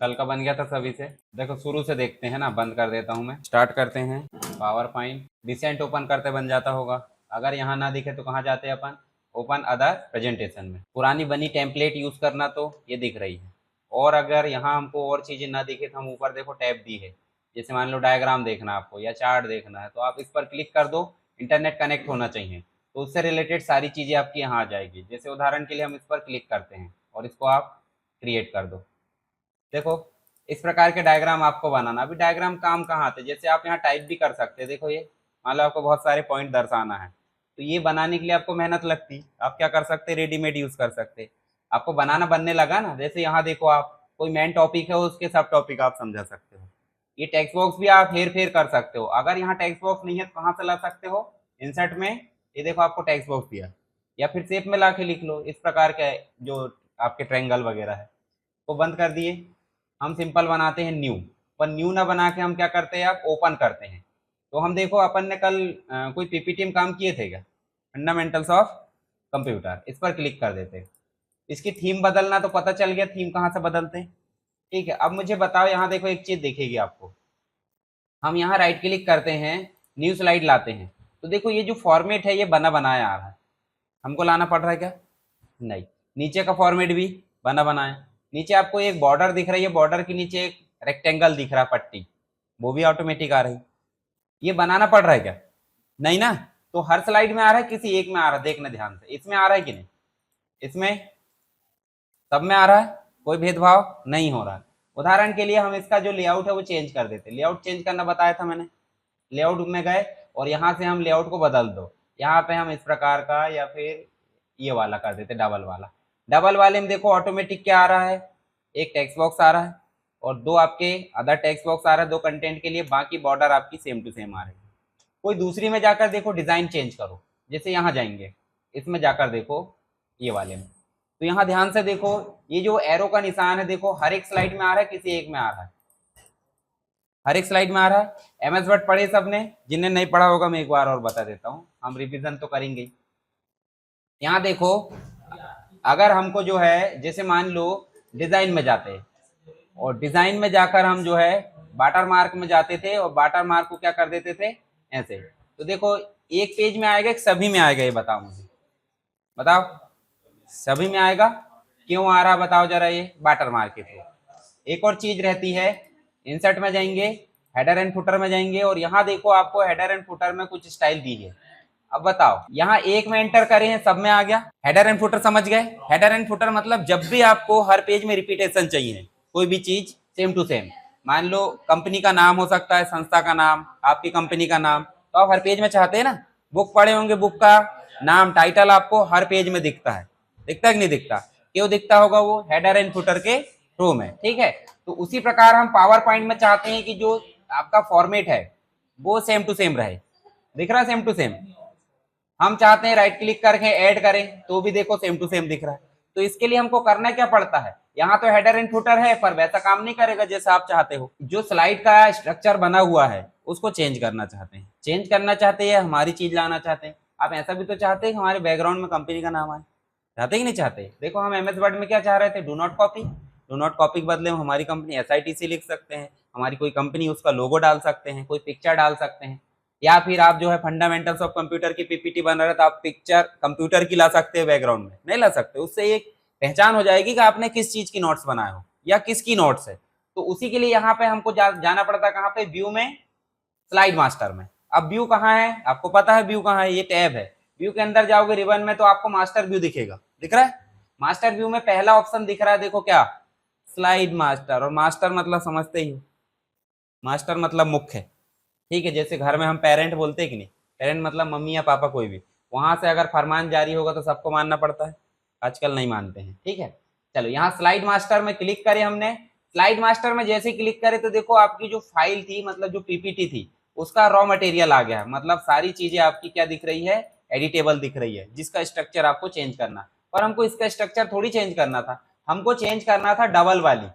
कल का बन गया था सभी से। देखो शुरू से देखते हैं ना, बंद कर देता हूँ मैं, स्टार्ट करते हैं। पावर पॉइंट रिसेंट ओपन करते बन जाता होगा। अगर यहाँ ना दिखे तो कहाँ जाते हैं अपन, ओपन अदर प्रेजेंटेशन में। पुरानी बनी टेम्पलेट यूज करना, तो ये दिख रही है। और अगर यहाँ हमको और चीजें ना दिखे तो हम ऊपर देखो टैब दी है। जैसे मान लो डायग्राम देखना है आपको या चार्ट देखना है, तो आप इस पर क्लिक कर दो। इंटरनेट कनेक्ट होना चाहिए, तो उससे रिलेटेड सारी चीजें आपकी यहाँ आ जाएगी। जैसे उदाहरण के लिए हम इस पर क्लिक करते हैं और इसको आप क्रिएट कर दो। देखो इस प्रकार के डायग्राम आपको बनाना। अभी डायग्राम काम कहाँ आते हैं, जैसे आप यहाँ टाइप भी कर सकते हैं। देखो ये मान लो आपको बहुत सारे पॉइंट दर्शाना है, तो ये बनाने के लिए आपको मेहनत लगती, आप क्या कर सकते हैं, रेडीमेड यूज कर सकते हैं। आपको बनाना बनने लगा ना, जैसे यहाँ देखो आप कोई मेन टॉपिक है उसके सब टॉपिक आप समझा सकते हो। ये टेक्स्ट बॉक्स भी आप हेर फेर कर सकते हो। अगर यहाँ टेक्स्ट बॉक्स नहीं है तो कहाँ से ला सकते हो, इंसर्ट में ये देखो आपको टेक्स्ट बॉक्स दिया, या फिर शेप में ला के लिख लो। इस प्रकार के जो आपके ट्रायंगल वगैरह है वो बंद कर दिए। हम सिंपल बनाते हैं न्यू, पर न्यू ना बना के हम क्या करते हैं, आप ओपन करते हैं। तो हम देखो अपन ने कल कोई पीपीटी में काम किए थे क्या, फंडामेंटल्स ऑफ कंप्यूटर, इस पर क्लिक कर देते हैं। इसकी थीम बदलना तो पता चल गया, थीम कहाँ से बदलते हैं। ठीक है, अब मुझे बताओ, यहाँ देखो एक चीज दिखेगी आपको। हम यहाँ राइट क्लिक करते हैं, न्यू स्लाइड लाते हैं, तो देखो ये जो फॉर्मेट है ये बना बनाया आ रहा है। हमको लाना पड़ रहा है क्या, नहीं। नीचे का फॉर्मेट भी बना बनाया। नीचे आपको एक बॉर्डर दिख रही है, बॉर्डर के नीचे एक रेक्टेंगल दिख रहा है, पट्टी, वो भी ऑटोमेटिक आ रही। ये बनाना पड़ रहा है क्या, नहीं ना। तो हर स्लाइड में आ रहा है, किसी एक में आ रहा है, देखना ध्यान से, इसमें आ रहा है कि नहीं, इसमें सब में आ रहा है, कोई भेदभाव नहीं हो रहा है। उदाहरण के लिए हम इसका जो लेआउट है वो चेंज कर देते। लेआउट चेंज करना बताया था मैंने, लेआउट में गए और यहाँ से हम लेआउट को बदल दो। यहाँ पे हम इस प्रकार का या फिर ये वाला कर देते, डबल वाला। डबल वाले में देखो ऑटोमेटिक क्या आ रहा है, एक टेक्स्ट बॉक्स आ रहा है और दो आपके अदर टेक्स्ट बॉक्स आ रहा है, दो कंटेंट के लिए। बाकी बॉर्डर आपकी सेम टू सेम आ रही है। कोई दूसरी में जाकर देखो डिजाइन चेंज करो, जैसे यहाँ जाएंगे, इसमें जाकर देखो ये वाले में, तो यहाँ ध्यान से देखो ये जो एरो का निशान है, देखो हर एक स्लाइड में आ रहा है, किसी एक में आ रहा है, हर एक स्लाइड में आ रहा है। एमएस वर्ड पढ़े सबने, जिन्हें नहीं पढ़ा होगा मैं एक बार और बता देता हूँ, हम रिवीजन तो करेंगे। यहाँ देखो अगर हमको जो है, जैसे मान लो डिजाइन में जाते हैं और डिजाइन में जाकर हम जो है वाटर मार्क में जाते थे और वाटर मार्क को क्या कर देते थे, ऐसे। तो देखो एक पेज में आएगा, एक सभी में आएगा, ये बताओ मुझे, बताओ सभी में आएगा, क्यों आ रहा बताओ जरा, ये वाटर मार्क के थ्रू। एक और चीज रहती है, इंसर्ट में जाएंगे, हेडर एंड फुटर में जाएंगे और यहाँ देखो आपको हेडर एंड फुटर में कुछ स्टाइल दी है। अब बताओ यहाँ एक में एंटर करे हैं, सब में आ गया। हेडर एंड फुटर समझ गए, हेडर एंड फुटर मतलब जब भी आपको हर पेज में रिपीटेशन चाहिए, कोई भी चीज सेम टू सेम, मान लो कंपनी का नाम हो सकता है, संस्था का नाम, आपकी कंपनी का नाम, तो आप हर पेज में चाहते हैं ना। बुक पढ़े होंगे, बुक का नाम, टाइटल आपको हर पेज में दिखता है, दिखता है कि नहीं दिखता, क्यों दिखता होगा, वो हेडर एंड फुटर के थ्रू में। ठीक है, तो उसी प्रकार हम पावर पॉइंट में चाहते हैं कि जो आपका फॉर्मेट है वो सेम टू सेम रहे, दिख रहा है सेम टू सेम। हम चाहते हैं राइट क्लिक करके ऐड करें, तो भी देखो सेम टू सेम दिख रहा है। तो इसके लिए हमको करना क्या पड़ता है, यहाँ तो हेडर एंड फुटर है पर वैसा काम नहीं करेगा जैसा आप चाहते हो। जो स्लाइड का स्ट्रक्चर बना हुआ है उसको चेंज करना चाहते हैं, चेंज करना चाहते हैं, हमारी चीज लाना चाहते हैं। आप ऐसा भी तो चाहते हैं कि हमारे बैकग्राउंड में कंपनी का नाम आए, चाहते कि नहीं चाहते। देखो हम एमएस वर्ड में क्या चाह रहे थे, do not copy, do not copy के बदले हम हमारी कंपनी एसआईटीसी लिख सकते हैं, हमारी कोई कंपनी उसका लोगो डाल सकते हैं, कोई पिक्चर डाल सकते हैं। या फिर आप जो है फंडामेंटल्स ऑफ कंप्यूटर की पीपीटी बना रहे तो आप पिक्चर कंप्यूटर की ला सकते हैं, बैकग्राउंड में नहीं ला सकते। उससे एक पहचान हो जाएगी कि आपने किस चीज की नोट्स बनाए हो या किसकी नोट्स है। तो उसी के लिए यहाँ पे हमको जाना पड़ता है, कहाँ पे, व्यू में, स्लाइड मास्टर में। अब व्यू कहाँ है, आपको पता है व्यू कहाँ है, ये टैब है। व्यू के अंदर जाओगे रिबन में तो आपको मास्टर व्यू दिखेगा, दिख रहा है। मास्टर व्यू में पहला ऑप्शन दिख रहा है, देखो क्या, स्लाइड मास्टर। और मास्टर मतलब समझते ही हो, मास्टर मतलब मुख्य। ठीक है, जैसे घर में हम पेरेंट बोलते हैं कि नहीं, पेरेंट मतलब मम्मी या पापा, कोई भी। वहां से अगर फरमान जारी होगा तो सबको मानना पड़ता है, आजकल नहीं मानते हैं। ठीक है, चलो यहाँ स्लाइड मास्टर में क्लिक करें हमने। स्लाइड मास्टर में जैसे क्लिक करें तो देखो आपकी जो फाइल थी, मतलब जो पीपीटी थी, उसका रॉ मटेरियल आ गया है। मतलब सारी चीजें आपकी क्या दिख रही है, एडिटेबल दिख रही है, जिसका स्ट्रक्चर आपको चेंज करना। पर हमको इसका स्ट्रक्चर थोड़ी चेंज करना था, हमको चेंज करना था डबल वाली।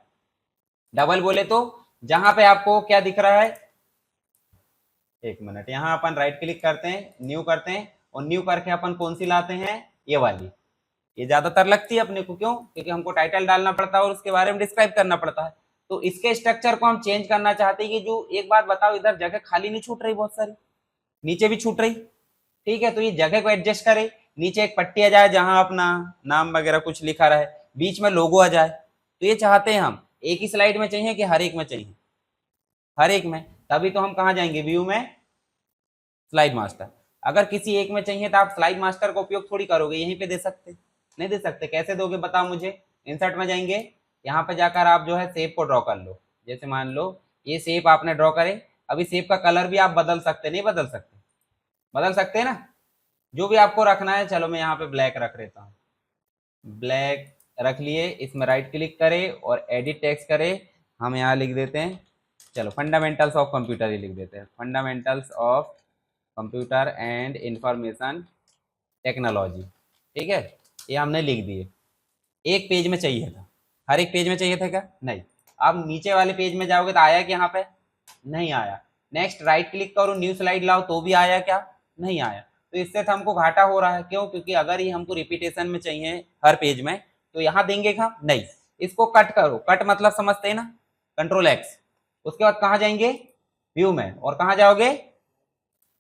डबल बोले तो जहां पे आपको क्या दिख रहा है, एक मिनट, यहाँ अपन राइट क्लिक करते हैं, न्यू करते हैं और न्यू करके अपन कौन सी लाते हैं, ये वाली। ये ज्यादातर लगती है अपने को, क्यों, क्योंकि हमको टाइटल डालना पड़ता है और उसके बारे में डिस्क्राइब करना पड़ता है। तो इसके स्ट्रक्चर को हम चेंज करना चाहते हैं कि जो, एक बात बताओ, इधर जगह खाली नहीं छूट रही बहुत सारी, नीचे भी छूट रही, ठीक है, तो ये जगह को एडजस्ट करे, नीचे एक पट्टी आ जाए जहां अपना नाम वगैरह कुछ लिखा रहे, बीच में लोगो आ जाए। तो ये चाहते हैं हम, एक ही स्लाइड में चाहिए कि हर एक में चाहिए? हर एक में। तभी तो हम कहाँ जाएंगे, व्यू में, स्लाइड मास्टर। अगर किसी एक में चाहिए तो आप स्लाइड मास्टर का उपयोग थोड़ी करोगे, यहीं पे दे सकते, नहीं दे सकते, कैसे दोगे बताओ मुझे? इंसर्ट में जाएंगे, यहाँ पे जाकर आप जो है शेप को ड्रॉ कर लो। जैसे मान लो ये शेप आपने ड्रॉ करे, अभी शेप का कलर भी आप बदल सकते, नहीं बदल सकते? बदल सकते हैं ना, जो भी आपको रखना है। चलो मैं यहाँ पे ब्लैक रख देता हूँ, ब्लैक रख लिए, इसमें राइट क्लिक करें और एडिट टेक्स्ट करें, हम यहाँ लिख देते हैं, चलो फंडामेंटल्स ऑफ कंप्यूटर ही लिख देते हैं, fundamentals of computer and information technology, ठीक है, ये हमने लिख दिए। एक पेज में चाहिए था, हर एक पेज में चाहिए था क्या? नहीं। अब नीचे वाले पेज में जाओगे तो आया कि यहाँ पे नहीं आया। नेक्स्ट राइट क्लिक करो, न्यू स्लाइड लाओ, तो भी आया क्या? नहीं आया। तो इससे तो हमको घाटा हो रहा है, क्यों? क्योंकि अगर ये हमको रिपीटेशन में चाहिए हर पेज में, तो यहाँ देंगे क्या? नहीं। इसको कट करो, कट मतलब समझते हैं ना, कंट्रोल एक्स। उसके बाद कहाँ जाएंगे? व्यू में। और कहाँ जाओगे?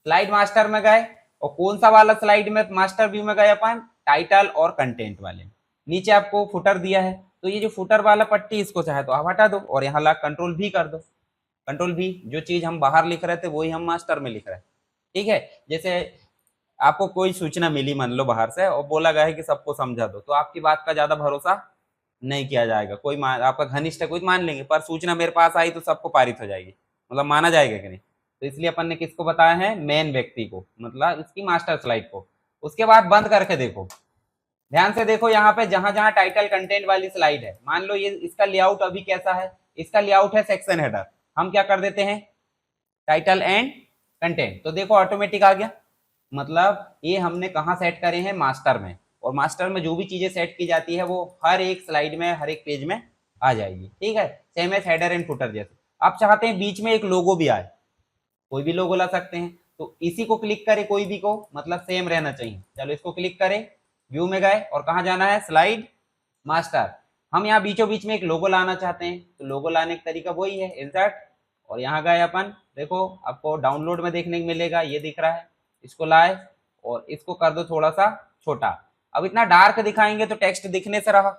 स्लाइड मास्टर में गए। और कौन सा वाला स्लाइड में मास्टर व्यू में गए अपन? टाइटल और कंटेंट वाले। नीचे आपको फुटर दिया है, तो ये जो फुटर वाला पट्टी, इसको चाहे तो आप हटा दो और यहाँ ला कंट्रोल भी कर दो। कंट्रोल भी, जो चीज हम बाहर लिख रहे थे वही हम मास्टर में लिख रहे हैं, ठीक है। जैसे आपको कोई सूचना मिली मान लो बाहर से और बोला गया है कि सबको समझा दो, तो आपकी बात का ज्यादा भरोसा नहीं किया जाएगा। कोई आपका घनिष्ठ है कोई मान लेंगे, पर सूचना मेरे पास आई तो सबको पारित हो जाएगी, मतलब माना जाएगा कि नहीं? तो इसलिए अपन ने किसको बताया है? मेन व्यक्ति को, मतलब इसकी मास्टर स्लाइड को। उसके बाद बंद करके देखो, ध्यान से देखो, यहाँ पे जहां जहां टाइटल कंटेंट वाली स्लाइड है, मान लो ये इसका लेआउट अभी कैसा है? इसका लेआउट है सेक्शन हेडर। हम क्या कर देते हैं? टाइटल एंड कंटेंट, तो देखो ऑटोमेटिक आ गया। मतलब ये हमने कहाँ सेट करे हैं? मास्टर में। और मास्टर में जो भी चीजें सेट की जाती है वो हर एक स्लाइड में, हर एक पेज में आ जाएगी, ठीक है। Same as header and footer जैसे। आप चाहते हैं बीच में एक लोगो भी आए, कोई भी लोगो ला सकते हैं, तो इसी को क्लिक करें, कोई भी को, मतलब सेम रहना चाहिए। चलो इसको क्लिक करें, व्यू में गए और कहाँ जाना है? Slide master. हम यहाँ बीचों बीच में एक लोगो लाना चाहते हैं, तो लोगो लाने का तरीका वही है, इंसर्ट, और यहाँ गए अपन। देखो आपको डाउनलोड में देखने को मिलेगा, ये दिख रहा है, इसको लाए और इसको कर दो थोड़ा सा छोटा। अब इतना डार्क दिखाएंगे तो टेक्स्ट दिखने से रहा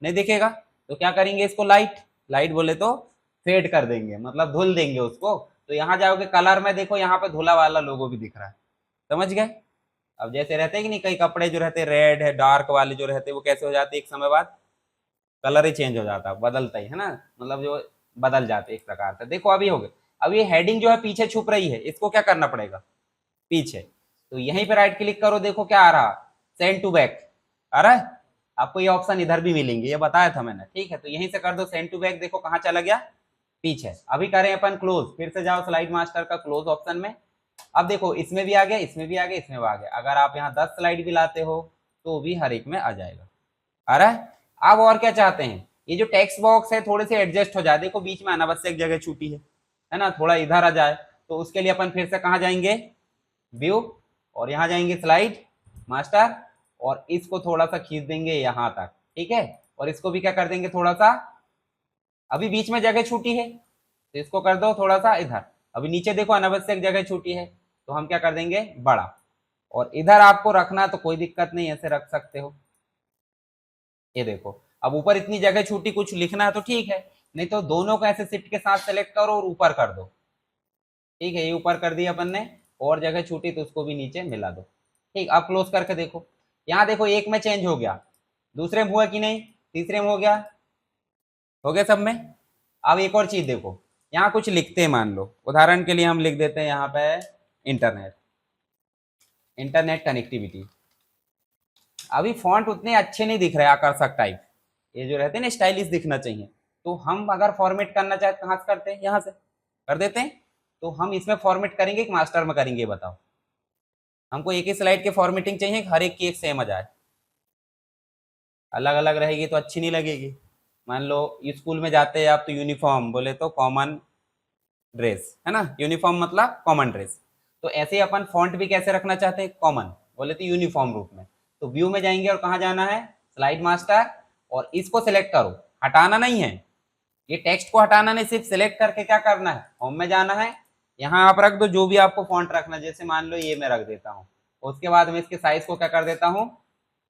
नहीं दिखेगा, तो क्या करेंगे? इसको लाइट, लाइट बोले तो फेड कर देंगे, मतलब धुल देंगे उसको। तो यहाँ जाओगे कलर में, देखो यहाँ पे धुला वाला लोगो भी दिख रहा है, समझ गए? अब जैसे रहते हैं कि नहीं, कई कपड़े जो रहते हैं रेड है, डार्क वाले जो रहते हैं वो कैसे हो जाते हैं, एक समय बाद कलर ही चेंज हो जाता है, बदलता ही है ना, मतलब जो बदल जाते एक प्रकार से। देखो अभी हो गए। अब ये हेडिंग जो है पीछे छुप रही है, इसको क्या करना पड़ेगा? पीछे। तो यहीं पे राइट क्लिक करो, देखो क्या आ रहा? सेंड टू बैक आ रहा है। आपको ये ऑप्शन इधर भी मिलेंगे, ये बताया था मैंने, ठीक है। तो यहीं से कर दो सेंड टू बैक, देखो कहाँ चला गया? पीछे। अभी करें अपन क्लोज, फिर से जाओ स्लाइड मास्टर का क्लोज ऑप्शन में। अब देखो इसमें भी आ गया, इसमें भी आ गया, इसमें भी आ गया। अगर आप यहाँ 10 स्लाइड भी लाते हो तो भी हर एक में आ जाएगा, आ रहा है। आप और क्या चाहते हैं? ये जो टेक्स्ट बॉक्स है थोड़े से एडजस्ट हो जाए, देखो बीच में अनावश्यक जगह छूटी है ना, थोड़ा इधर आ जाए। तो उसके लिए अपन फिर से कहाँ जाएंगे? व्यू, और यहाँ जाएंगे स्लाइड मास्टर, और इसको थोड़ा सा खींच देंगे यहाँ तक, ठीक है। और इसको भी क्या कर देंगे? थोड़ा सा, अभी बीच में जगह छूटी है तो इसको कर दो थोड़ा सा इधर। अभी नीचे देखो अनावश्यक जगह छूटी है, तो हम क्या कर देंगे? बड़ा। और इधर आपको रखना तो कोई दिक्कत नहीं, ऐसे रख सकते हो। ये देखो अब ऊपर इतनी जगह छूटी, कुछ लिखना है तो ठीक है, नहीं तो दोनों को ऐसे शिफ्ट के साथ सेलेक्ट करो और ऊपर कर दो, ठीक है। ये ऊपर कर दिया अपन ने, और जगह छूटी तो उसको भी नीचे मिला दो, ठीक। अब क्लोज करके देखो, यहाँ देखो एक में चेंज हो गया, दूसरे में हुआ कि नहीं? तीसरे में हो गया, हो गया सब में। अब एक और चीज देखो, यहाँ कुछ लिखते हैं, मान लो उदाहरण के लिए हम लिख देते हैं यहाँ पे इंटरनेट, इंटरनेट कनेक्टिविटी। अभी फॉन्ट उतने अच्छे नहीं दिख रहे, आकर्षक टाइप, ये जो रहते हैं ना स्टाइलिश दिखना चाहिए। तो हम अगर फॉर्मेट करना चाहते कहाँ से करते हैं? यहाँ से कर देते हैं। तो हम इसमें फॉर्मेट करेंगे कि मास्टर में करेंगे, बताओ? हमको एक ही स्लाइड के फॉर्मेटिंग चाहिए, हर एक की एक सेम आ जाए? अलग अलग रहेगी तो अच्छी नहीं लगेगी। मान लो स्कूल में जाते हैं आप तो यूनिफॉर्म बोले तो कॉमन ड्रेस है ना, यूनिफॉर्म मतलब कॉमन ड्रेस। तो ऐसे ही अपन फॉन्ट भी कैसे रखना चाहते हैं? कॉमन बोले तो यूनिफॉर्म रूप में। तो व्यू में जाएंगे और कहाँ जाना है? स्लाइड मास्टर, और इसको सिलेक्ट करो, हटाना नहीं है, ये टेक्स्ट को हटाना नहीं, सिर्फ सिलेक्ट करके क्या करना है, होम में जाना है, यहाँ आप रख दो जो भी आपको फॉन्ट रखना, जैसे मान लो ये मैं रख देता हूँ। उसके बाद मैं इसके साइज को क्या कर देता हूँ,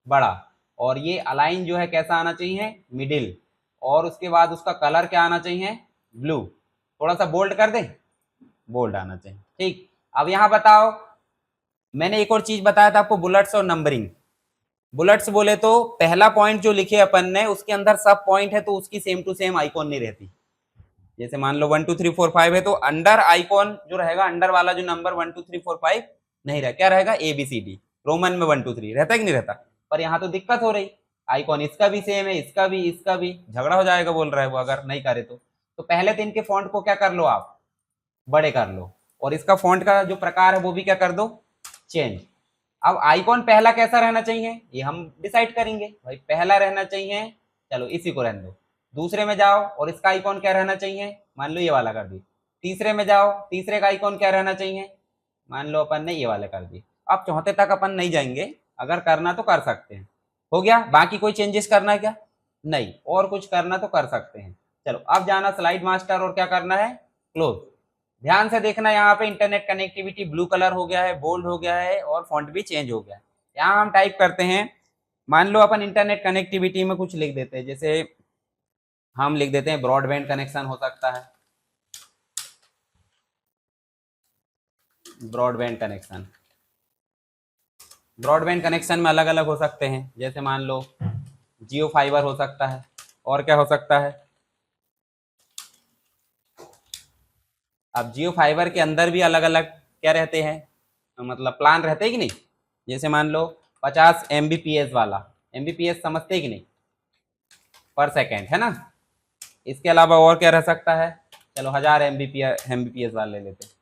बड़ा। और ये अलाइन जो है कैसा आना चाहिए, मिडिल। और उसके बाद उसका कलर क्या आना चाहिए, ब्लू। थोड़ा सा बोल्ड कर दे, बोल्ड आना चाहिए, ठीक। अब यहाँ बताओ, मैंने एक और चीज बताया था आपको, बुलेट्स और नंबरिंग। बुलेट्स बोले तो पहला पॉइंट जो लिखे अपन ने उसके अंदर सब पॉइंट है, तो उसकी सेम टू सेम आइकॉन नहीं रहती। जैसे मान लो 1 2 3 4 5 है, तो अंडर आइकॉन जो रहेगा, अंडर वाला जो नंबर 1 2 3 4 5 नहीं रहा, क्या रहेगा, ABCD। रोमन में 1 2 3 रहता है कि नहीं रहता। पर यहाँ तो दिक्कत हो रही, आइकॉन इसका भी सेम है, इसका भी झगड़ा हो जाएगा बोल रहा है वो, अगर नहीं करे तो पहले तो इनके फॉन्ट को क्या कर लो आप, बड़े कर लो। और इसका फॉन्ट का जो प्रकार है वो भी क्या कर दो, चेंज। अब आइकॉन पहला कैसा रहना चाहिए ये हम डिसाइड करेंगे, भाई पहला रहना चाहिए, चलो इसी को रहने दो। दूसरे में जाओ और इसका आइकॉन क्या रहना चाहिए, मान लो ये वाला कर दी। तीसरे में जाओ, तीसरे का आइकॉन क्या रहना चाहिए, मान लो अपन ने ये वाला कर दी। अब चौथे तक अपन नहीं जाएंगे, अगर करना तो कर सकते हैं। हो गया, बाकी कोई चेंजेस करना है क्या, नहीं, और कुछ करना तो कर सकते हैं। चलो अब जाना स्लाइड मास्टर और क्या करना है, क्लोज। ध्यान से देखना, यहाँ पे इंटरनेट कनेक्टिविटी ब्लू कलर हो गया है, बोल्ड हो गया है, और फॉन्ट भी चेंज हो गया है। यहाँ हम टाइप करते हैं, मान लो अपन इंटरनेट कनेक्टिविटी में कुछ लिख देते हैं, जैसे हम लिख देते हैं ब्रॉडबैंड कनेक्शन हो सकता है, ब्रॉडबैंड कनेक्शन। ब्रॉडबैंड कनेक्शन में अलग अलग हो सकते हैं, जैसे मान लो जियो फाइबर हो सकता है, और क्या हो सकता है। अब जियो फाइबर के अंदर भी अलग अलग क्या रहते हैं, मतलब प्लान रहते हैं कि नहीं। जैसे मान लो 50 Mbps वाला, Mbps समझते हैं कि नहीं, पर सेकेंड है ना। इसके अलावा और क्या रह सकता है, चलो 1000 Mbps वाला ले लेते हैं।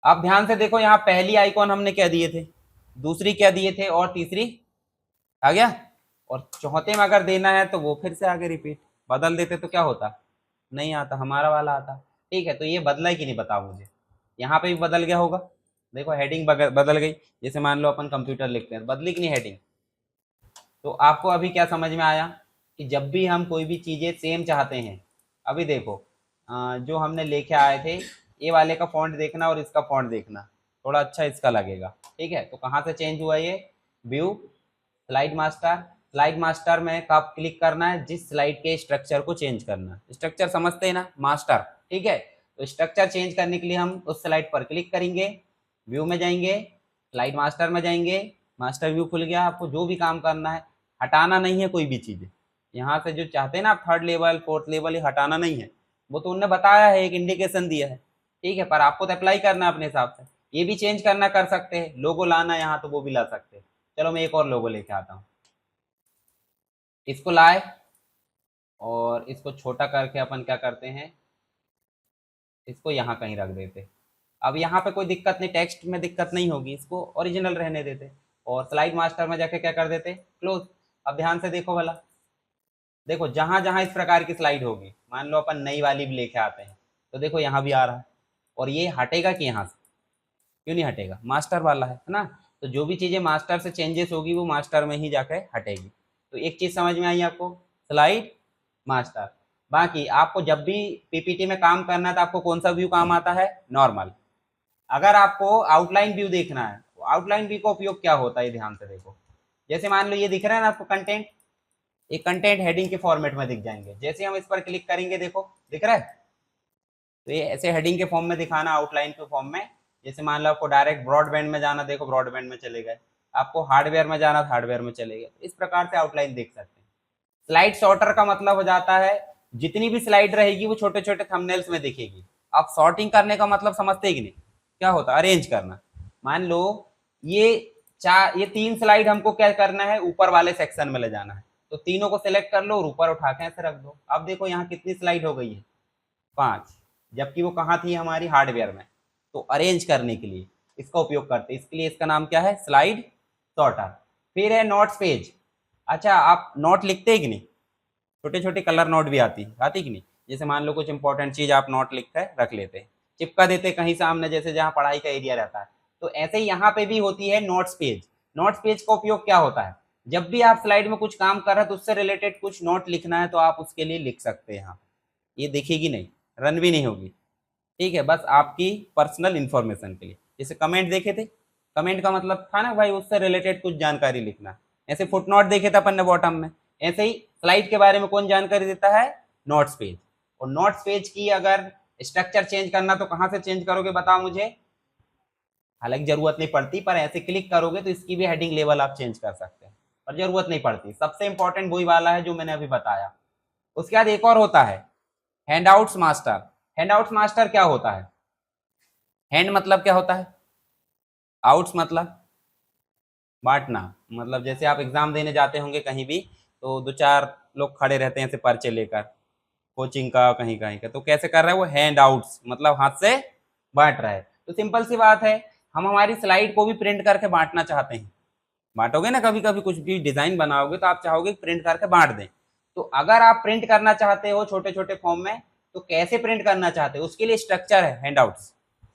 अब ध्यान से देखो, यहाँ पहली आइकॉन हमने क्या दिए थे, दूसरी क्या दिए थे, और तीसरी आ गया। और चौथे में अगर देना है तो वो फिर से आगे रिपीट, बदल देते तो क्या होता, नहीं आता, हमारा वाला आता। ठीक है, तो ये बदला है कि नहीं बताओ मुझे, यहाँ पे भी बदल गया होगा। देखो हेडिंग बदल गई, जैसे मान लो अपन कंप्यूटर लिखते हैं, बदली कि नहीं हेडिंग। तो आपको अभी क्या समझ में आया कि जब भी हम कोई भी चीज़ें सेम चाहते हैं, अभी देखो जो हमने लेके आए थे, ये वाले का फॉन्ट देखना और इसका फॉन्ट देखना, थोड़ा अच्छा इसका लगेगा। ठीक है, तो कहाँ से चेंज हुआ ये, view, slide master. Slide master में कब क्लिक करना है, जिस स्लाइड के स्ट्रक्चर को चेंज करना, स्ट्रक्चर समझते हैं ना, मास्टर। ठीक है, तो स्ट्रक्चर चेंज करने के लिए हम उस स्लाइड पर क्लिक करेंगे, व्यू में जाएंगे, स्लाइड मास्टर में जाएंगे, मास्टर व्यू खुल गया। आपको जो भी काम करना है, हटाना नहीं है कोई भी चीज़, यहाँ से जो चाहते हैं ना आप थर्ड लेवल फोर्थ लेवल, ये हटाना नहीं है, वो तो उनने बताया है, एक इंडिकेशन दिया है। ठीक है, पर आपको तो अप्लाई करना है अपने हिसाब से, ये भी चेंज करना कर सकते हैं, लोगो लाना है यहाँ तो वो भी ला सकते हैं। चलो मैं एक और लोगो लेके आता हूँ, इसको लाए और इसको छोटा करके अपन क्या करते हैं, इसको यहाँ कहीं रख देते। अब यहाँ पे कोई दिक्कत नहीं, टेक्स्ट में दिक्कत नहीं होगी, इसको ओरिजिनल रहने देते और स्लाइड मास्टर में जाके क्या कर देते, क्लोज। अब ध्यान से देखो भला, देखो जहां जहां इस प्रकार की स्लाइड होगी, मान लो अपन नई वाली भी लेके आते हैं, तो देखो यहाँ भी आ रहा है, और ये हटेगा कि यहाँ से, क्यों नहीं हटेगा, मास्टर वाला है ना। तो जो भी चीज़ें मास्टर से चेंजेस होगी वो मास्टर में ही जाके हटेगी। तो एक चीज़ समझ में आई आपको, स्लाइड मास्टर। बाकी आपको जब भी पीपीटी में काम करना है तो आपको कौन सा व्यू काम आता है, नॉर्मल। अगर आपको आउटलाइन व्यू देखना है, तो आउटलाइन व्यू का उपयोग क्या होता है, ध्यान से देखो। जैसे मान लो ये दिख रहा है ना आपको कंटेंट, ये कंटेंट हेडिंग के फॉर्मेट में दिख जाएंगे, जैसे हम इस पर क्लिक करेंगे देखो दिख रहा है। तो ये ऐसे हेडिंग के फॉर्म में दिखाना, आउटलाइन के फॉर्म में। जैसे मान लो आपको डायरेक्ट ब्रॉडबैंड में जाना, देखो ब्रॉडबैंड में चले गए, आपको हार्डवेयर में जाना, हार्डवेयर में चले गए। इस प्रकार से आउटलाइन देख सकते हैं। स्लाइड सॉर्टर का मतलब हो जाता है जितनी भी स्लाइड रहेगी वो छोटे छोटे थंबनेल्स में दिखेगी। अब सॉर्टिंग करने का मतलब समझते हैं कि नहीं, क्या होता है, अरेंज करना। मान लो ये ये 3 स्लाइड हमको क्या करना है, ऊपर वाले सेक्शन में ले जाना है, तो तीनों को सिलेक्ट कर लो और ऊपर उठा के ऐसे रख दो। अब देखो यहाँ कितनी स्लाइड हो गई है, 5, जबकि वो कहाँ थी, हमारी हार्डवेयर में। तो अरेंज करने के लिए इसका उपयोग करते हैं, इसके लिए इसका नाम क्या है, स्लाइड सॉर्टर। फिर है नोट्स पेज। अच्छा, आप नोट लिखते हैं कि नहीं, छोटे छोटे कलर नोट भी आती कि नहीं। जैसे मान लो कुछ इंपॉर्टेंट चीज आप नोट लिख कर रख लेते हैं, चिपका देते कहीं सामने, जैसे जहाँ पढ़ाई का एरिया रहता है। तो ऐसे ही यहाँ पे भी होती है नोट्स पेज। नोट्स पेज का उपयोग क्या होता है, जब भी आप स्लाइड में कुछ काम कर रहे हैं तो उससे रिलेटेड कुछ नोट लिखना है तो आप उसके लिए लिख सकते हैं यहाँ। ये दिखेगी नहीं, रन भी नहीं होगी, ठीक है, बस आपकी पर्सनल इंफॉर्मेशन के लिए। जैसे कमेंट देखे थे, कमेंट का मतलब था ना भाई उससे रिलेटेड कुछ जानकारी लिखना। ऐसे फुटनोट देखे थे अपन ने बॉटम में, ऐसे ही स्लाइड के बारे में कौन जानकारी देता है, नोट्स पेज। और नोट्स पेज की अगर स्ट्रक्चर चेंज करना तो कहाँ से चेंज करोगे बताओ मुझे। हालांकि जरूरत नहीं पड़ती, पर ऐसे क्लिक करोगे तो इसकी भी हेडिंग लेवल आप चेंज कर सकते हैं, पर जरूरत नहीं पड़ती। सबसे इंपॉर्टेंट वही वाला है जो मैंने अभी बताया। उसके बाद एक और होता है हैंडआउट्स मास्टर। हैंडआउट्स मास्टर क्या होता है, हैंड मतलब क्या होता है, आउट्स मतलब बांटना। मतलब जैसे आप एग्जाम देने जाते होंगे कहीं भी, तो दो चार लोग खड़े रहते हैं ऐसे पर्चे लेकर, कोचिंग का कहीं कहीं का, तो कैसे कर रहा है वो, हैंड आउट्स, मतलब हाथ से बांट रहा है। तो सिंपल सी बात है, हम हमारी स्लाइड को भी प्रिंट करके बांटना चाहते हैं। बांटोगे ना, कभी कभी कुछ भी डिजाइन बनाओगे तो आप चाहोगे प्रिंट करके बांट दें। तो अगर आप प्रिंट करना चाहते हो छोटे छोटे फॉर्म में, तो कैसे प्रिंट करना चाहते हो, उसके लिए स्ट्रक्चर है हैंडआउट्स,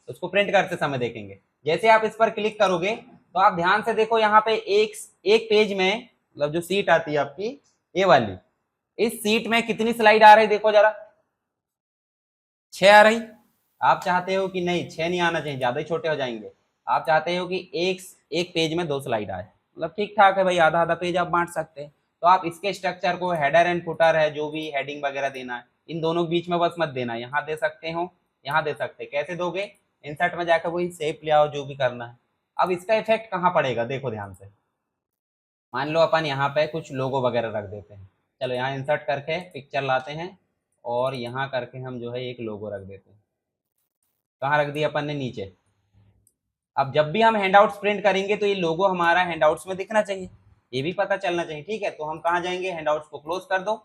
उसको प्रिंट करते समय देखेंगे। जैसे आप इस पर क्लिक करोगे तो आप ध्यान से देखो, यहाँ पे एक एक पेज में, मतलब जो सीट आती है आपकी ये वाली, इस सीट में कितनी स्लाइड आ रही देखो जरा, 6 आ रही। आप चाहते हो कि नहीं 6 नहीं आना चाहिए, ज्यादा ही छोटे हो जाएंगे। आप चाहते हो कि एक एक पेज में 2 स्लाइड आए, मतलब ठीक ठाक है भाई, आधा आधा पेज आप बांट सकते हैं। तो आप इसके स्ट्रक्चर को, हेडर एंड फुटर है, जो भी हेडिंग वगैरह देना है, इन दोनों के बीच में बस मत देना। यहाँ दे सकते हो, यहाँ दे सकते हैं। कैसे दोगे, इंसर्ट में जाकर वही शेप ले आओ, जो भी करना है। अब इसका इफेक्ट कहाँ पड़ेगा देखो ध्यान से। मान लो अपन यहाँ पे कुछ लोगो वगैरह रख देते हैं, चलो यहाँ इंसर्ट करके पिक्चर लाते हैं और यहाँ करके हम जो है एक लोगो रख देते हैं। कहाँ रख दिया अपन ने, नीचे। अब जब भी हम हैंडआउट्स प्रिंट करेंगे तो ये लोगो हमारा हैंडआउट्स में दिखना चाहिए, ये भी पता चलना चाहिए, ठीक है। तो हम कहाँ जाएंगे, हैंडआउट्स को क्लोज कर दो,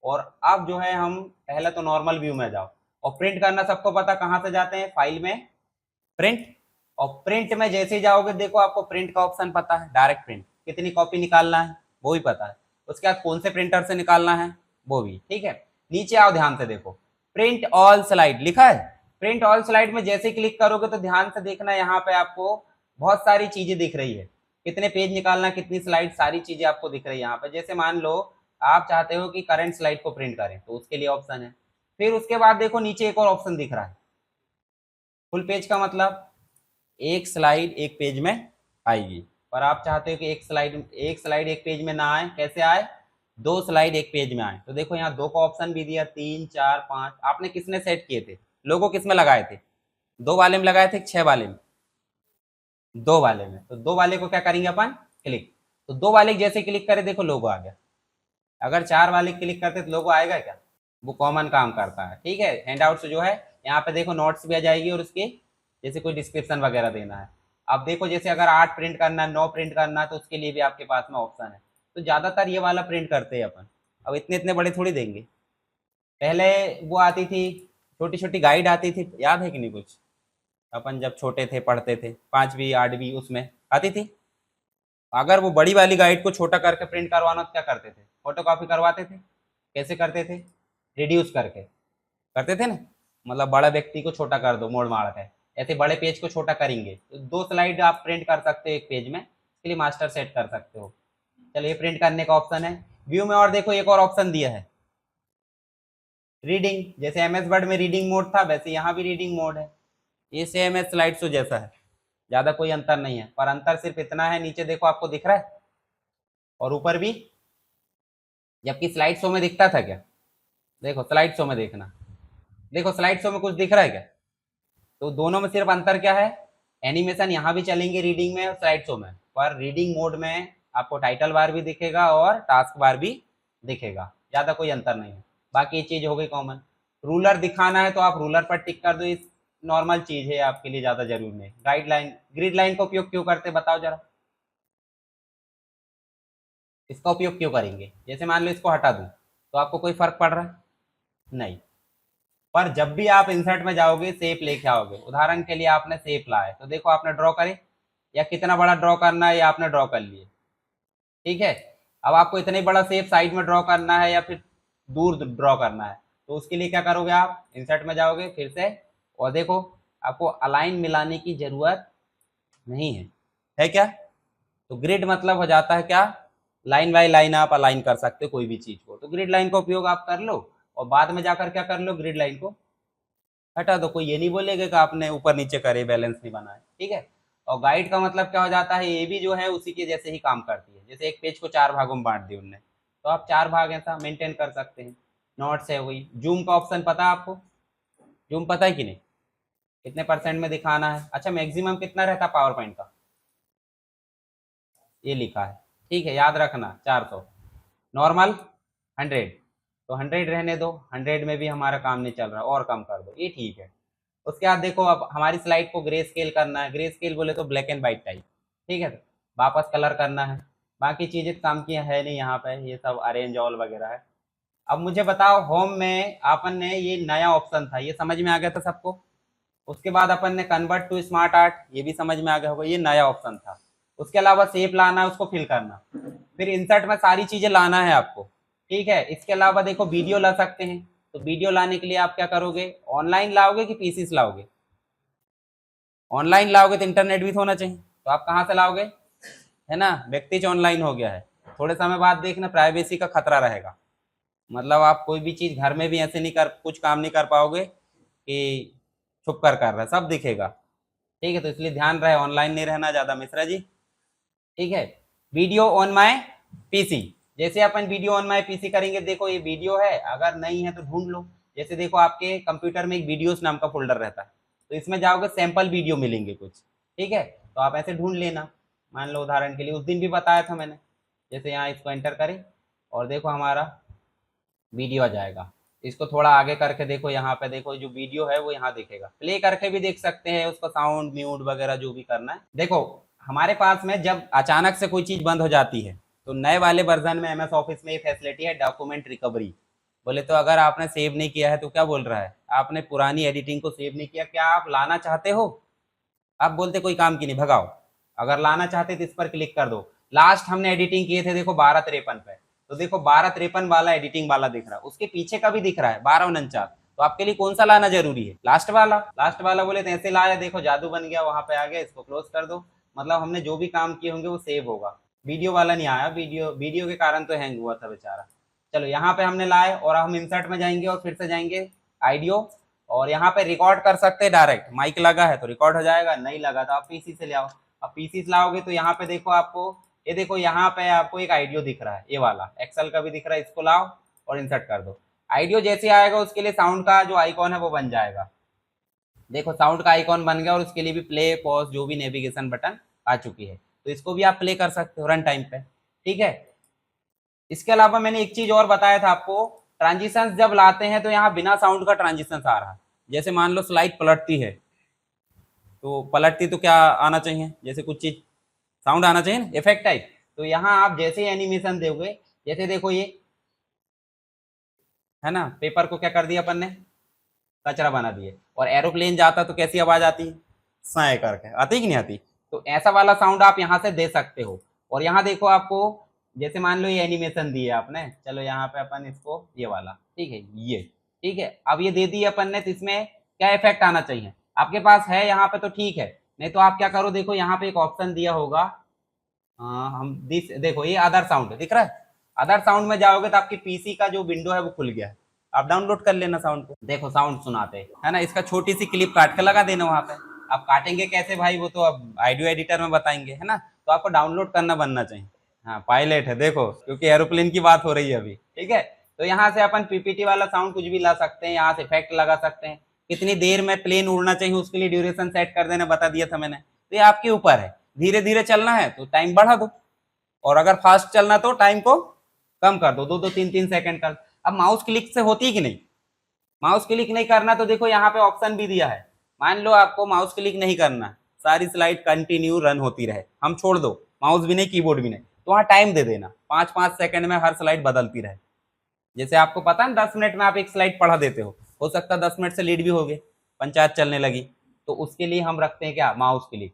और अब जो है हम पहले तो नॉर्मल व्यू में जाओ। और प्रिंट करना सबको पता, कहाँ से जाते हैं, फाइल में, प्रिंट। और प्रिंट में जैसे ही जाओगे देखो आपको प्रिंट का ऑप्शन पता है, डायरेक्ट प्रिंट, कितनी कॉपी निकालना है वो भी पता है। उसके बाद कौन से प्रिंटर से निकालना है वो भी, ठीक है। नीचे आओ, ध्यान से देखो, प्रिंट ऑल स्लाइड लिखा है। प्रिंट ऑल स्लाइड में जैसे क्लिक करोगे तो ध्यान से देखना, यहाँ पे आपको बहुत सारी चीजें दिख रही है, कितने पेज निकालना, कितनी स्लाइड, सारी चीजें आपको दिख रही है यहाँ पे। जैसे मान लो आप चाहते हो कि करंट स्लाइड को प्रिंट करें, तो उसके लिए ऑप्शन है। फिर उसके बाद देखो नीचे एक और ऑप्शन दिख रहा है, फुल पेज का मतलब एक स्लाइड एक पेज में आएगी। पर आप चाहते हो कि एक स्लाइड एक पेज में ना आए, कैसे आए, 2 स्लाइड एक पेज में आए। तो देखो यहाँ 2 का ऑप्शन भी दिया, 3 4 5। आपने किसने सेट किए थे, लोगो किस में लगाए थे, 2 वाले में लगाए थे, 6 वाले में, 2 वाले में। तो 2 वाले को क्या करेंगे अपन, क्लिक। तो 2 वाले जैसे क्लिक करे देखो लोगो आ गया। अगर 4 वाले क्लिक करते तो लोगो आएगा क्या, वो कॉमन काम करता है, ठीक है। हैंडआउट्स जो है यहाँ पे देखो नोट्स भी आ जाएगी, और उसके जैसे कोई डिस्क्रिप्शन वगैरह देना है। अब देखो जैसे अगर 8 प्रिंट करना है, 9 प्रिंट करना है, तो उसके लिए भी आपके पास में ऑप्शन है। तो ज़्यादातर ये वाला प्रिंट करते हैं अपन, अब इतने इतने बड़े थोड़ी देंगे। पहले वो आती थी, छोटी छोटी गाइड आती थी, याद है कि नहीं कुछ, अपन जब छोटे थे पढ़ते थे, 5वीं 8वीं उसमें आती थी। अगर वो बड़ी वाली गाइड को छोटा करके प्रिंट करवाना तो क्या करते थे, फोटो कॉपी करवाते थे। कैसे करते थे, रिड्यूस करके करते थे ना, मतलब बड़ा व्यक्ति को छोटा कर दो मोड़ मार के, ऐसे बड़े पेज को छोटा करेंगे तो 2 स्लाइड आप प्रिंट कर सकते हो एक पेज में। इसके लिए मास्टर सेट कर सकते हो। चलिए प्रिंट करने का ऑप्शन है व्यू में। और देखो एक और ऑप्शन दिया है, रीडिंग। जैसे एमएस वर्ड में रीडिंग मोड था, वैसे यहाँ भी रीडिंग मोड है। ये सेम है स्लाइड शो जैसा है, ज्यादा कोई अंतर नहीं है, पर अंतर सिर्फ इतना है, नीचे देखो आपको दिख रहा है और ऊपर भी, जबकि स्लाइड शो में दिखता था क्या, देखो स्लाइड शो में देखना, देखो स्लाइड शो में कुछ दिख रहा है क्या। तो दोनों में सिर्फ अंतर क्या है, एनिमेशन यहाँ भी चलेंगे रीडिंग में और स्लाइड शो में, पर रीडिंग मोड में आपको टाइटल बार भी दिखेगा और टास्क बार भी दिखेगा, ज़्यादा कोई अंतर नहीं है। बाकी ये चीज़ हो गई कॉमन। रूलर दिखाना है तो आप रूलर पर टिक कर दो, इस नॉर्मल चीज़ है, आपके लिए ज़्यादा जरूरी नहीं। गाइडलाइन, ग्रिड लाइन का उपयोग क्यों करते बताओ जरा, इसका उपयोग क्यों करेंगे। जैसे मान लो इसको हटा दूँ तो आपको कोई फर्क पड़ रहा है, नहीं। पर जब भी आप इंसर्ट में जाओगे शेप लेके आओगे, उदाहरण के लिए आपने शेप लाए तो देखो आपने ड्रॉ करे, या कितना बड़ा ड्रॉ करना है या आपने ड्रॉ कर लिए, ठीक है। अब आपको इतना ही बड़ा शेप साइड में ड्रॉ करना है या फिर दूर ड्रॉ करना है, तो उसके लिए क्या करोगे, आप इंसर्ट में जाओगे फिर से, और देखो आपको अलाइन मिलाने की जरूरत नहीं है क्या। तो ग्रिड मतलब हो जाता है क्या, लाइन बाय लाइन आप अलाइन कर सकते हो कोई भी चीज को। तो ग्रिड लाइन का उपयोग आप कर लो और बाद में जाकर क्या कर लो, ग्रिड लाइन को हटा दो। कोई ये नहीं बोलेगा कि आपने ऊपर नीचे करे, बैलेंस नहीं बनाए, ठीक है। और गाइड का मतलब क्या हो जाता है, ये भी जो है उसी के जैसे ही काम करती है। जैसे एक पेज को 4 भागों में बांट दिया उनने, तो आप 4 भाग ऐसा मेंटेन कर सकते हैं। नोट्स है वही। जूम का ऑप्शन पता है आपको? जूम पता है कि नहीं, कितने परसेंट में दिखाना है? अच्छा, मैक्सिमम कितना रहता है पावर पॉइंट का, ये लिखा है, ठीक है, याद रखना 400। नॉर्मल 100, तो 100 रहने दो, 100 में भी हमारा काम नहीं चल रहा, और कम कर दो, ये ठीक है। उसके बाद देखो अब हमारी स्लाइड को ग्रे स्केल करना है। ग्रे स्केल बोले तो ब्लैक एंड वाइट टाइप, ठीक है। वापस कलर करना है। बाकी चीजें काम की है नहीं यहाँ पे, ये सब अरेंज ऑल वगैरह है। अब मुझे बताओ, होम में अपन ने ये नया ऑप्शन था, ये समझ में आ गया था सबको? उसके बाद अपन ने कन्वर्ट टू स्मार्ट आर्ट, ये भी समझ में आ गया होगा, ये नया ऑप्शन था। उसके अलावा शेप लाना है, उसको फिल करना, फिर इंसर्ट में सारी चीजें लाना है आपको, ठीक है। इसके अलावा देखो वीडियो ला सकते हैं, तो वीडियो लाने के लिए आप क्या करोगे, ऑनलाइन लाओगे कि पीसी से लाओगे? ऑनलाइन लाओगे तो इंटरनेट भी तो होना चाहिए, तो आप कहाँ से लाओगे, है ना। व्यक्ति ऑनलाइन हो गया है, थोड़े समय बाद देखना प्राइवेसी का खतरा रहेगा। मतलब आप कोई भी चीज घर में भी ऐसे नहीं कर, कुछ काम नहीं कर पाओगे कि छुप कर रहा है, सब दिखेगा, ठीक है। तो इसलिए ध्यान रहे, ऑनलाइन नहीं रहना ज्यादा मिश्रा जी, ठीक है। वीडियो ऑन माय पीसी, जैसे अपन वीडियो ऑन माय पीसी करेंगे, देखो ये वीडियो है, अगर नहीं है तो ढूंढ लो। जैसे देखो आपके कंप्यूटर में एक वीडियोस नाम का फोल्डर रहता है, तो इसमें जाओगे सैंपल वीडियो मिलेंगे कुछ, ठीक है। तो आप ऐसे ढूंढ लेना। मान लो उदाहरण के लिए उस दिन भी बताया था मैंने, जैसे यहाँ इसको एंटर करें और देखो हमारा वीडियो आ जाएगा। इसको थोड़ा आगे करके देखो, यहाँ पे देखो जो वीडियो है वो यहाँ दिखेगा। प्ले करके भी देख सकते हैं, उसका साउंड म्यूट वगैरह जो भी करना है। देखो हमारे पास में जब अचानक से कोई चीज बंद हो जाती है, तो नए वाले वर्जन में एमएस ऑफिस में ये फैसिलिटी है, डॉक्यूमेंट रिकवरी। बोले तो अगर आपने सेव नहीं किया है तो क्या बोल रहा है, आपने पुरानी एडिटिंग को सेव नहीं किया, क्या आप लाना चाहते हो? आप बोलते कोई काम की नहीं, भगाओ। अगर लाना चाहते तो इस पर क्लिक कर दो। लास्ट हमने एडिटिंग किए थे देखो 1253 पे, तो देखो 1253 वाला एडिटिंग वाला दिख रहा है, उसके पीछे का भी दिख रहा है 1249। तो आपके लिए कौन सा लाना जरूरी है, लास्ट वाला? लास्ट वाला बोले तो ऐसे लाया, देखो जादू बन गया, वहां पे आ गया, इसको क्लोज कर दो। मतलब हमने जो भी काम किए होंगे वो सेव होगा। वीडियो वाला नहीं आया, वीडियो वीडियो के कारण तो हैंग हुआ था बेचारा। चलो यहाँ पे हमने लाए और हम इंसर्ट में जाएंगे और फिर से जाएंगे आइडियो, और यहाँ पे रिकॉर्ड कर सकते हैं डायरेक्ट। माइक लगा है तो रिकॉर्ड हो जाएगा, नहीं लगा तो आप पीसी से ले आओ। अब पीसी से लाओगे तो यहाँ पे देखो आपको, ये देखो यहाँ पे आपको एक आइडियो दिख रहा है, ये वाला एक्सेल का भी दिख रहा है, इसको लाओ और इंसर्ट कर दो। आइडियो जैसे आएगा उसके लिए साउंड का जो आइकॉन है वो बन जाएगा। देखो साउंड का आइकॉन बन गया और उसके लिए भी प्ले पॉज जो भी नेविगेशन बटन आ चुकी है, तो इसको भी आप प्ले कर सकते हो रन टाइम पे, ठीक है। इसके अलावा मैंने एक चीज और बताया था आपको, ट्रांजिशन जब लाते हैं तो यहाँ बिना साउंड का ट्रांजिशन आ रहा है। जैसे मान लो स्लाइड पलटती है, तो पलटती तो क्या आना चाहिए, जैसे कुछ चीज साउंड आना चाहिए ना, इफेक्ट टाइप। तो यहाँ आप जैसे ही एनिमेशन दोगे, जैसे देखो ये है ना, पेपर को क्या कर दिया अपन ने, कचरा बना दिए, और एरोप्लेन जाता तो कैसी आवाज आती है, साए करके आती कि नहीं आती। तो ऐसा वाला साउंड आप यहाँ से दे सकते हो। और यहाँ देखो आपको, जैसे मान लो ये एनिमेशन दी है आपने, चलो यहाँ पे अपन इसको ये वाला, ठीक है, ये ठीक है, अब ये दे दी अपन ने, तो इसमें क्या इफेक्ट आना चाहिए, आपके पास है यहाँ पे तो ठीक है, नहीं तो आप क्या करो, देखो यहाँ पे एक ऑप्शन दिया होगा, हम दिस देखो ये अदर साउंड दिख रहा है, अदर साउंड में जाओगे तो आपकी पीसी का जो विंडो है वो खुल गया है। आप डाउनलोड कर लेना साउंड को, देखो साउंड सुनाते हैं, है ना। इसका छोटी सी क्लिप काट के लगा देना वहां पे। आप काटेंगे कैसे भाई, वो तो अब ऑडियो एडिटर में बताएंगे, है ना। तो आपको डाउनलोड करना बनना चाहिए। हाँ पायलट है देखो, क्योंकि एरोप्लेन की बात हो रही है अभी, ठीक है। तो यहाँ से अपन पीपीटी वाला साउंड कुछ भी ला सकते हैं, यहाँ से इफेक्ट लगा सकते हैं। कितनी देर में प्लेन उड़ना चाहिए उसके लिए ड्यूरेशन सेट कर देना, बता दिया था मैंने। तो ये आपके ऊपर है, धीरे धीरे चलना है तो टाइम बढ़ा दो, और अगर फास्ट चलना तो टाइम को कम कर दो, 2-2 3-3 सेकंड कर। अब माउस क्लिक से होती है कि नहीं, माउस क्लिक नहीं करना तो देखो यहाँ पे ऑप्शन भी दिया है। मान लो आपको माउस क्लिक नहीं करना, सारी स्लाइड कंटिन्यू रन होती रहे, हम छोड़ दो, माउस भी नहीं कीबोर्ड भी नहीं, तो वहाँ टाइम दे देना, 5-5 सेकंड में हर स्लाइड बदलती रहे। जैसे आपको पता है 10 मिनट में आप एक स्लाइड पढ़ा देते हो सकता है 10 मिनट से लीड भी हो गए, पंचायत चलने लगी, तो उसके लिए हम रखते हैं क्या, माउस क्लिक।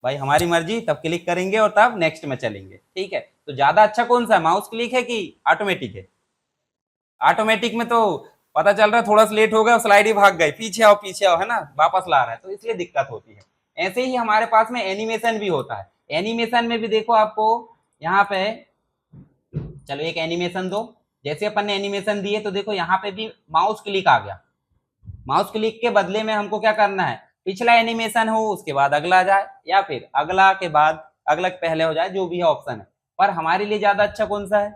भाई हमारी मर्जी, तब क्लिक करेंगे और तब नेक्स्ट में चलेंगे, ठीक है। तो ज्यादा अच्छा कौन सा है, माउस क्लिक है कि ऑटोमेटिक है? ऑटोमेटिक में तो पता चल रहा है थोड़ा सा लेट हो गया, स्लाइड ही भाग गई, पीछे आओ है ना, वापस ला रहा है, तो इसलिए दिक्कत होती है। ऐसे ही हमारे पास में एनिमेशन भी होता है। एनिमेशन में भी देखो आपको यहाँ पे चलो एक एनिमेशन दो। जैसे अपन ने एनिमेशन दिए तो देखो यहाँ पे भी माउस क्लिक आ गया। माउस क्लिक के बदले में हमको क्या करना है, पिछला एनिमेशन हो उसके बाद अगला जाए, या फिर अगला के बाद अगला के पहले हो जाए, जो भी है ऑप्शन है। पर हमारे लिए ज्यादा अच्छा कौन सा है,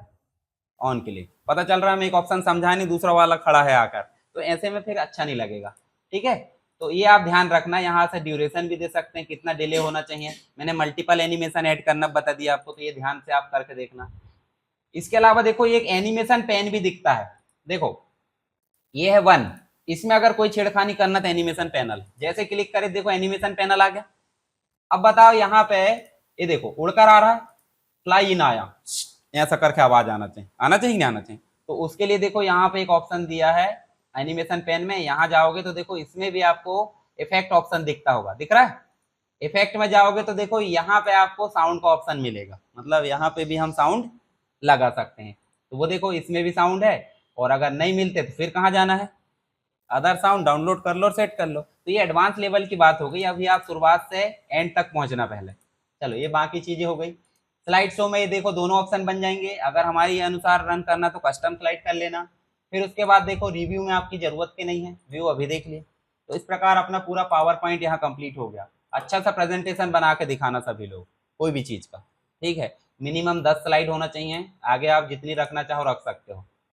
ऑन क्लिक। पता चल रहा है, हम एक ऑप्शन समझा नहीं, दूसरा वाला खड़ा है आकर, तो ऐसे में फिर अच्छा नहीं लगेगा। ठीक है, तो ये आप ध्यान रखना। यहाँ से ड्यूरेशन भी दे सकते हैं, कितना डिले होना चाहिए। मैंने मल्टीपल एनिमेशन ऐड करना बता दिया आपको, तो ये ध्यान से आप करके देखना। इसके अलावा देखो एक एनिमेशन पेन भी दिखता है, देखो ये है 1। इसमें अगर कोई छेड़खानी करना तो एनिमेशन पैनल, जैसे क्लिक करे देखो एनिमेशन पैनल आ गया। अब बताओ यहाँ पे ये देखो उड़कर आ रहा है, फ्लाई इन आया, ऐसा करके आवाज आना चाहिए, आना चाहिए नहीं आना चाहिए। तो उसके लिए देखो यहाँ पे एक ऑप्शन दिया है एनिमेशन पेन में, यहाँ जाओगे तो देखो इसमें भी आपको इफेक्ट ऑप्शन दिखता होगा, दिख रहा है। इफेक्ट में जाओगे तो देखो यहाँ पे आपको साउंड का ऑप्शन मिलेगा, मतलब यहाँ पे भी हम साउंड लगा सकते हैं। तो वो देखो इसमें भी साउंड है, और अगर नहीं मिलते तो फिर कहाँ जाना है, अदर साउंड डाउनलोड कर लो और सेट कर लो। तो ये एडवांस लेवल की बात हो गई, अभी आप शुरुआत से एंड तक पहुंचना पहले। चलो ये बाकी चीजें हो गई। स्लाइड शो में ये देखो दोनों ऑप्शन बन जाएंगे, अगर हमारे अनुसार रन करना तो कस्टम स्लाइड कर लेना। फिर उसके बाद देखो रिव्यू में आपकी जरूरत की नहीं है, व्यू अभी देख लिए। तो इस प्रकार अपना पूरा पावर पॉइंट यहाँ कंप्लीट हो गया। अच्छा सा प्रेजेंटेशन बना के दिखाना सभी लोग, कोई भी चीज का। ठीक है, मिनिमम 10 स्लाइड होना चाहिए, आगे आप जितनी रखना चाहो रख सकते हो।